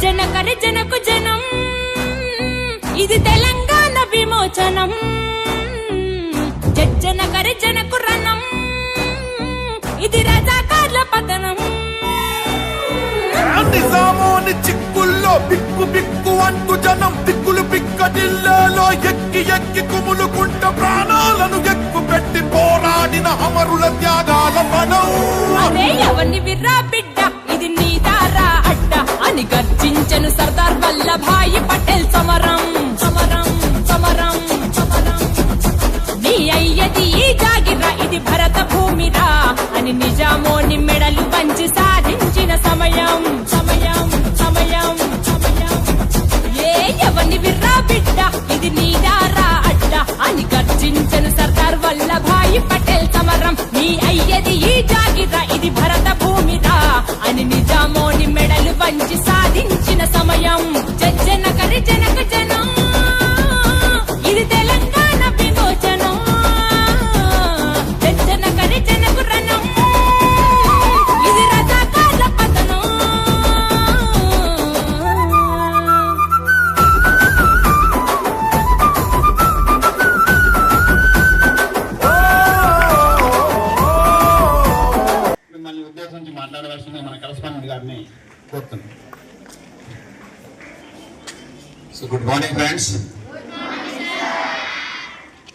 జనకు జనం ఇది తెలంగాణ విమోచనం జనకు రణం ఇది రజాకార్ల పతనం నిజామోని చిక్కుల్లో బిక్కు బిక్కు అంటూ జనం దిక్కులు పిక్కటిల్లలో ఎక్కి ఎక్కి కుములుకుంట ప్రాణాలను ఎక్కు పెట్టి పోరాడిన అమరుల త్యాగాల మనం ఎవరిని విర్రా బిడ్డ ఇది నీ దారా అడ్డ అని గర్జించను సర్దార్ వల్లభాయి పటేల్ సమరం సమరం సమరం సమరం నీ అయ్యది ఈ జాగిరా ఇది భరత భూమిరా అని నిజామోని మెడలు వంచి సాధించిన సమయం సమయం సమయం సమయం ఎవరిని విర్రా బిడ్డ ఇది నీ దారా అడ్డ అని గర్జించను సర్దార్ వల్లభాయి పటేల్ సమరం నీ అయ్యది ఈ జాగిరా ఇది భరత భూమిరా అని నిజామోని మెడలు వంచి సాధించిన సమయం జనకు జనం ఇది తెలంగాణ విమోచనం జనకు రణం ఇది రజాకార్ల పతనం మిమ్మల్ని ఉద్దేశించి మాట్లాడవలసిందిగా మన కరస్పాండెంట్ గారిని కోరుతున్నాం. So good morning friends.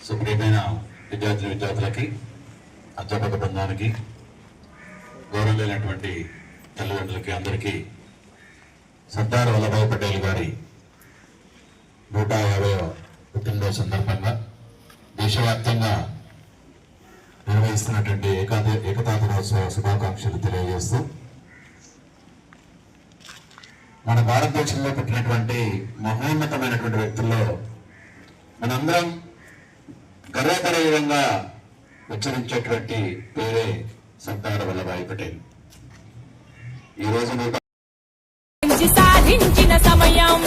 So ప్రియమైన విద్యార్థులకి అధ్యాపక బృందానికి గౌరవమైనటువంటి తల్లిదండ్రులకి అందరికీ సర్దార్ వల్లభాయ్ పటేల్ గారి 150వ పుట్టినరోజు సందర్భంగా దేశవ్యాప్తంగా నిర్వహిస్తున్నటువంటి ఏకతా దినోత్సవ శుభాకాంక్షలు తెలియజేస్తూ మన భారతదేశంలో పుట్టినటువంటి మహోన్నతమైనటువంటి వ్యక్తుల్లో మనందరం గర్వపడే విధంగా ఉచ్చరించేటువంటి పేరే సర్దార్ వల్లభాయ్ పటేల్. ఈ రోజు సాధించిన సమయం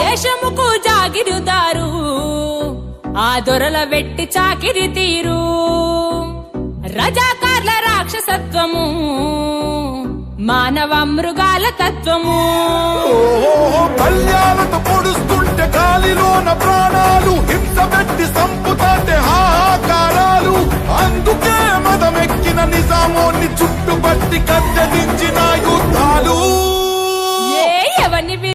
దేశముకు జాగిరుదారు ఆ దొరల వెట్టి చాకిరి తీరు రజాకార్ల రాక్షసత్వము మానవ మృగాల తత్వము కళ్యాణతో పొడుస్తుంటే గాలిలోన ప్రాణాలు హింస పెట్టి సంపుతాంటే హాహాకారాలు అందుకే మదమెక్కిన నిజామోని చుట్టుపట్టి కద్దె